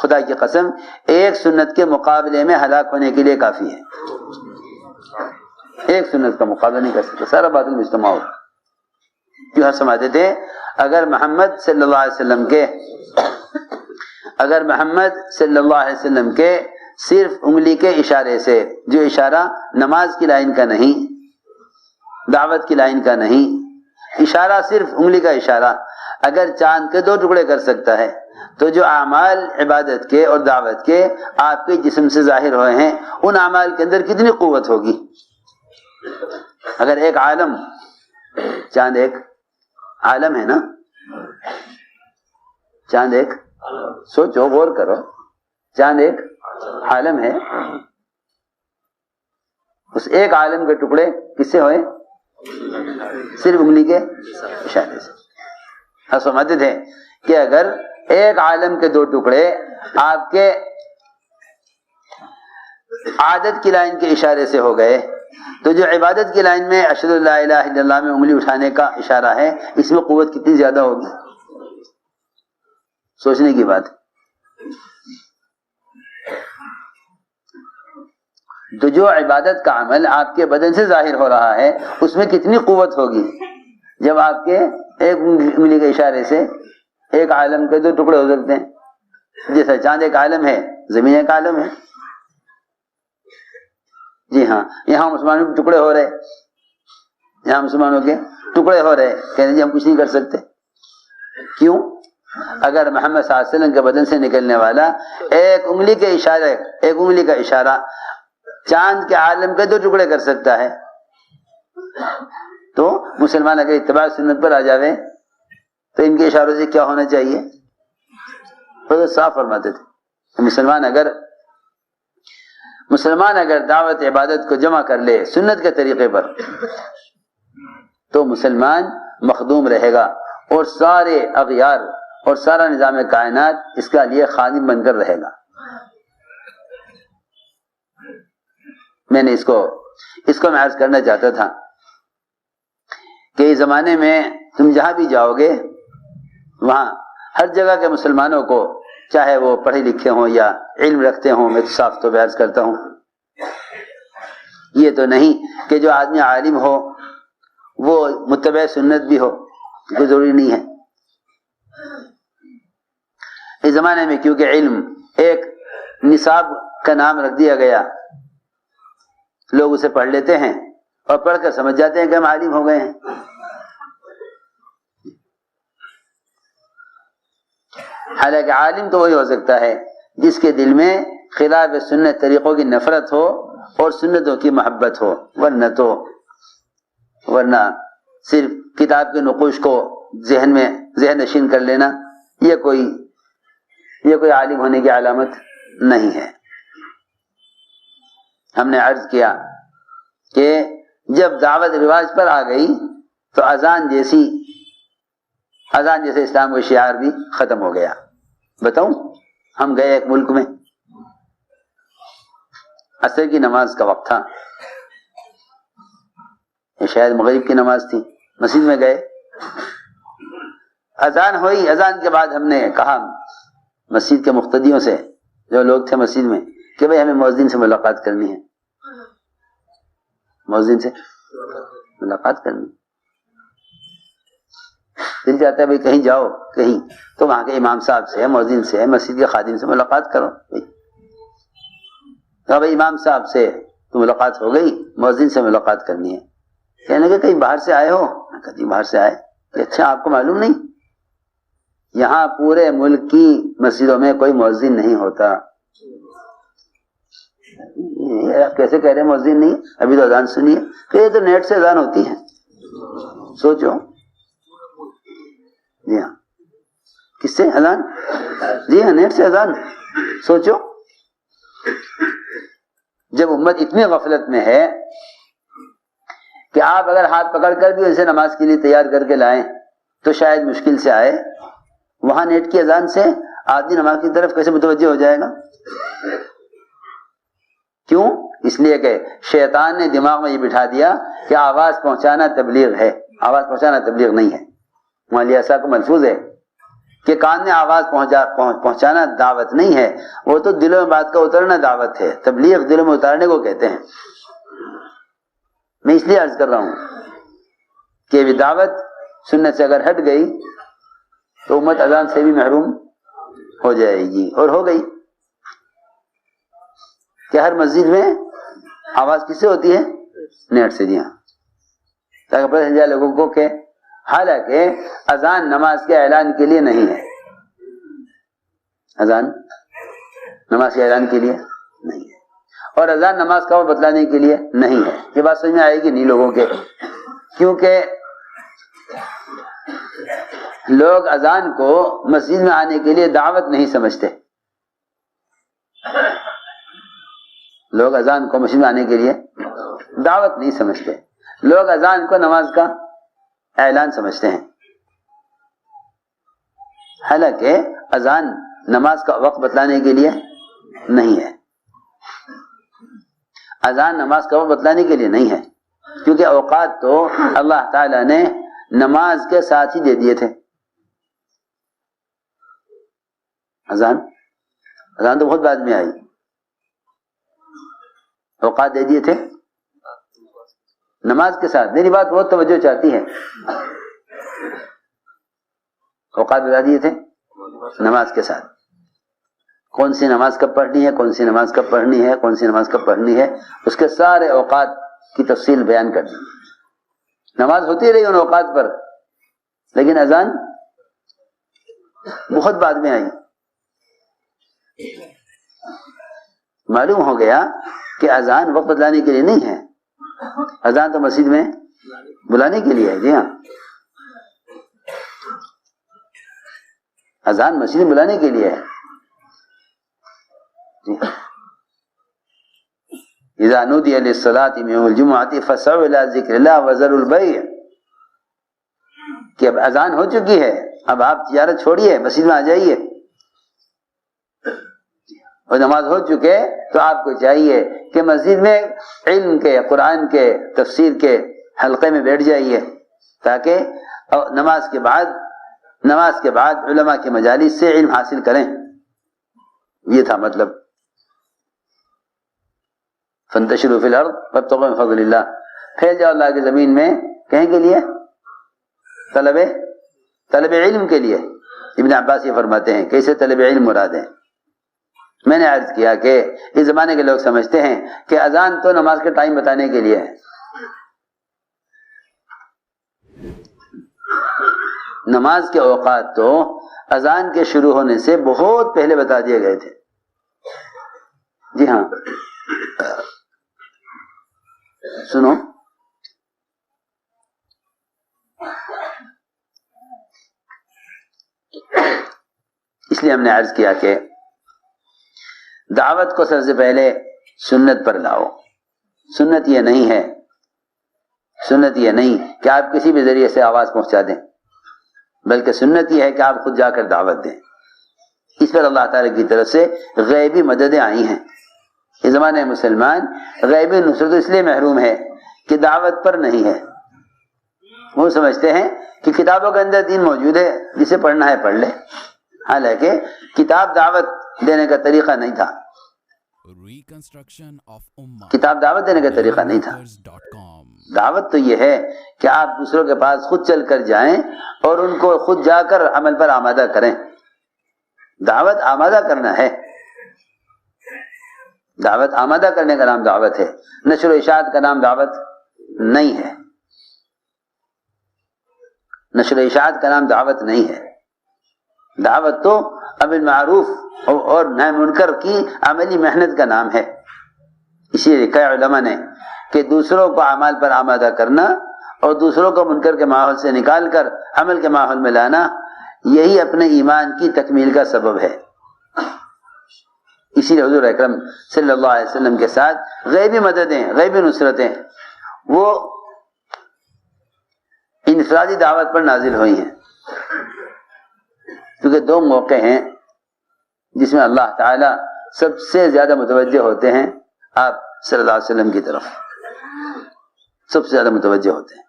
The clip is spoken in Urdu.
خدا کی قسم ایک سنت کے مقابلے میں ہلاک ہونے کے لیے کافی ہے. ایک سنت کا مقابلہ نہیں کر سکتے, سارا باطل میں اجتماع ہو. جو ہر سمجھتے تھے اگر محمد صلی اللہ علیہ وسلم کے صرف انگلی کے اشارے سے, جو اشارہ نماز کی لائن کا نہیں, دعوت کی لائن کا نہیں, اشارہ صرف انگلی کا اشارہ اگر چاند کے 2 ٹکڑے کر سکتا ہے, تو جو اعمال عبادت کے اور دعوت کے آپ کے جسم سے ظاہر ہوئے ہیں ان اعمال کے اندر کتنی قوت ہوگی. اگر ایک عالم, چاند ایک عالم ہے نا, چاند ایک, سوچو غور کرو, چاند ایک عالم ہے, اس ایک عالم کے ٹکڑے کس سے ہوئے؟ صرف انگلی کے اشارے سے. ہم سمجھتے تھے کہ اگر ایک عالم کے 2 ٹکڑے آپ کے عادت کی لائن کے اشارے سے ہو گئے, تو جو عبادت کی لائن میں اشہد ان لا الہ الا اللہ میں انگلی اٹھانے کا اشارہ ہے, اس میں قوت کتنی زیادہ ہوگی. سوچنے کی بات ہے. تو جو عبادت کا عمل آپ کے بدن سے ظاہر ہو رہا ہے اس میں کتنی قوت ہوگی جب آپ کے ایک انگلی کے اشارے سے ایک عالم کے 2 ٹکڑے ہو سکتے ہیں. جیسا چاند ایک عالم ہے, زمین ایک عالم ہے. جی ہاں, یہاں مسلمانوں کے ٹکڑے ہو رہے, یہاں مسلمانوں کے ٹکڑے ہو رہے, کہتے جی ہم کچھ نہیں کر سکتے. کیوں؟ اگر محمد صلی اللہ علیہ وسلم کے بدن سے نکلنے والا ایک انگلی کے اشارے, ایک انگلی کا اشارہ چاند کے عالم کے 2 ٹکڑے کر سکتا ہے, تو مسلمان اگر اتباع سنت پر آ جاوے تو ان کے اشاروں سے کیا ہونا چاہیے؟ تو صاف فرماتے تھے مسلمان اگر دعوت عبادت کو جمع کر لے سنت کے طریقے پر تو مسلمان مخدوم رہے گا, اور سارے اغیار اور سارا نظام کائنات اس کا لیے خادم بن کر رہے گا. میں نے اس کو میں عرض کرنا چاہتا تھا کہ اس زمانے میں تم جہاں بھی جاؤ گے وہاں ہر جگہ کے مسلمانوں کو, چاہے وہ پڑھے لکھے ہوں یا علم رکھتے ہوں, میں صاف تو عرض کرتا ہوں, یہ تو نہیں کہ جو آدمی عالم ہو وہ متبع سنت بھی ہو, کوئی ضروری نہیں ہے. اس زمانے میں کیونکہ علم ایک نصاب کا نام رکھ دیا گیا, لوگ اسے پڑھ لیتے ہیں اور پڑھ کر سمجھ جاتے ہیں کہ ہم عالم ہو گئے ہیں. حالانکہ عالم تو وہی ہو سکتا ہے جس کے دل میں خلاف سنت طریقوں کی نفرت ہو اور سنتوں کی محبت ہو, ورنہ صرف کتاب کے نقوش کو ذہن نشین کر لینا یہ کوئی عالم ہونے کی علامت نہیں ہے. ہم نے عرض کیا کہ جب دعوت رواج پر آ گئی تو اذان جیسے اسلام کا شعار بھی ختم ہو گیا. بتاؤں, ہم گئے ایک ملک میں, عصر کی نماز کا وقت تھا, شاید مغرب کی نماز تھی, مسجد میں گئے, اذان ہوئی. اذان کے بعد ہم نے کہا مسجد کے مقتدیوں سے, جو لوگ تھے مسجد میں, کہ بھئی ہمیں مؤذن سے ملاقات کرنی ہے, مؤذن سے ملاقات کرنی. دل چاہتا ہے بھئی کہیں جاؤ کہیں تو وہاں کے امام صاحب سے, مؤذن سے, مسجد کے خادم سے ملاقات کرو. تو بھئی امام صاحب سے تو ملاقات ہو گئی, مؤذن سے ملاقات کرنی ہے. کہنے لگے کہیں باہر سے آئے ہو؟ کہتی باہر سے آئے. کہ اچھا, آپ کو معلوم نہیں یہاں پورے ملک کی مسجدوں میں کوئی مؤذن نہیں ہوتا. آپ کیسے کہہ رہے ہیں مؤذن نہیں؟ ابھی تو اذان سنیے. کہ یہ تو نیٹ سے اذان ہوتی ہے. سوچو. جی ہاں, کس سے اذان؟ جی ہاں, نیٹ سے اذان. سوچو, جب امت اتنی غفلت میں ہے کہ آپ اگر ہاتھ پکڑ کر بھی اسے نماز کے لیے تیار کر کے لائیں تو شاید مشکل سے آئے, وہاں نیٹ کی اذان سے آدمی نماز کی طرف کیسے متوجہ ہو جائے گا؟ کیوں؟ اس لیے کہ شیطان نے دماغ میں یہ بٹھا دیا کہ آواز پہنچانا تبلیغ ہے. آواز پہنچانا تبلیغ نہیں ہے. مولانا کو ملفوظ ہے کہ کان میں آواز پہنچانا دعوت نہیں ہے، وہ تو دلوں میں بات کا اترنا دعوت ہے. تبلیغ دلوں میں اتارنے کو کہتے ہیں. میں اس لیے عرض کر رہا ہوں کہ یہ دعوت سنت سے اگر ہٹ گئی تو امت اذان سے بھی محروم ہو جائے گی، اور ہو گئی. کہ ہر مسجد میں آواز کس سے ہوتی ہے؟ نیٹ سے. جی ہاں، تاکہ پتہ چل جائے لوگوں کو کہ حالانکہ اذان نماز کے اعلان کے لیے نہیں ہے. اذان نماز کے اعلان کے لیے نہیں ہے، اور اذان نماز کا وقت بتلانے کے لیے نہیں ہے. یہ بات سمجھ میں آئے گی نہیں لوگوں کے، کیونکہ لوگ اذان کو مسجد میں آنے کے لیے دعوت نہیں سمجھتے. لوگ اذان کو مسجد میں آنے کے لیے دعوت نہیں سمجھتے. لوگ اذان کو نماز کا اعلان سمجھتے ہیں. حالانکہ اذان نماز کا وقت بتلانے کے لیے نہیں ہے. اذان نماز کا وقت بتلانے کے لیے نہیں ہے، کیونکہ اوقات تو اللہ تعالی نے نماز کے ساتھ ہی دے دیے تھے. اذان تو بہت بعد میں آئی. اوقات دے دیے تھے نماز کے ساتھ. میری بات بہت توجہ چاہتی ہے. اوقات بتا دیے تھے نماز کے ساتھ. کون سی نماز کب پڑھنی ہے، کون سی نماز کب پڑھنی ہے، کون سی نماز کب پڑھنی ہے، اس کے سارے اوقات کی تفصیل بیان کر دی. نماز ہوتی رہی ان اوقات پر، لیکن اذان بہت بعد میں آئی. معلوم ہو گیا کہ اذان وقت بتلانے کے لیے نہیں ہے. اذان تو مسجد میں بلانے کے لیے ہے. جی ہاں، اذان مسجد میں بلانے کے لیے ہے. اذا نودي للصلاة من يوم الجمعة فسعوا الى ذکر اللہ وذروا البیع. کہ اب اذان ہو چکی ہے، اب آپ تجارت چھوڑیے، مسجد میں آ جائیے. اور نماز ہو چکے تو آپ کو چاہیے کہ مسجد میں علم کے، قرآن کے، تفسیر کے حلقے میں بیٹھ جائیے، تاکہ نماز کے بعد علماء کے مجالس سے علم حاصل کریں. یہ تھا مطلب. فانتشروا فی الارض وابتغوا من فضل اللہ. پھیل جاؤ اللہ کی زمین میں، کہیں کے لیے؟ طلب علم کے لیے. ابن عباس یہ فرماتے ہیں کہ اسے طلب علم مراد ہے. میں نے عرض کیا کہ اس زمانے کے لوگ سمجھتے ہیں کہ اذان تو نماز کے ٹائم بتانے کے لیے ہے. نماز کے اوقات تو اذان کے شروع ہونے سے بہت پہلے بتا دیے گئے تھے. جی ہاں، سنو. اس لیے ہم نے عرض کیا کہ دعوت کو سب سے پہلے سنت پر لاؤ. سنت یہ نہیں کہ آپ کسی بھی ذریعے سے آواز پہنچا دیں، بلکہ سنت یہ ہے کہ آپ خود جا کر دعوت دیں. اس پر اللہ تعالی کی طرف سے غیبی مددیں آئی ہیں. اس زمانے میں مسلمان غیبی نصرت اس لیے محروم ہے کہ دعوت پر نہیں ہے. وہ سمجھتے ہیں کہ کتابوں کے اندر دین موجود ہے، جسے پڑھنا ہے پڑھ لے. حالانکہ کتاب دعوت دینے کا طریقہ نہیں تھا. کتاب دعوت دینے کا طریقہ نہیں تھا. دعوت تو یہ ہے کہ آپ دوسروں کے پاس خود چل کر جائیں اور ان کو خود جا کر عمل پر آمادہ کریں. دعوت آمادہ کرنا ہے. دعوت آمادہ کرنے کا نام دعوت ہے. نشر و اشاعت کا نام دعوت نہیں ہے. نشر و اشاعت کا نام دعوت نہیں ہے. دعوت تو امر معروف اور نہی منکر کی عملی محنت کا نام ہے. اسی لیے کئی علماء نے کہ دوسروں کو اعمال پر آمادہ کرنا اور دوسروں کو منکر کے ماحول سے نکال کر عمل کے ماحول میں لانا، یہی اپنے ایمان کی تکمیل کا سبب ہے. اسی لیے حضور اکرم صلی اللہ علیہ وسلم کے ساتھ غیبی مددیں، غیبی نصرتیں وہ انفرادی دعوت پر نازل ہوئی ہیں. کیونکہ دو موقع ہیں جس میں اللہ تعالی سب سے زیادہ متوجہ ہوتے ہیں آپ صلی اللہ علیہ وسلم کی طرف، سب سے زیادہ متوجہ ہوتے ہیں.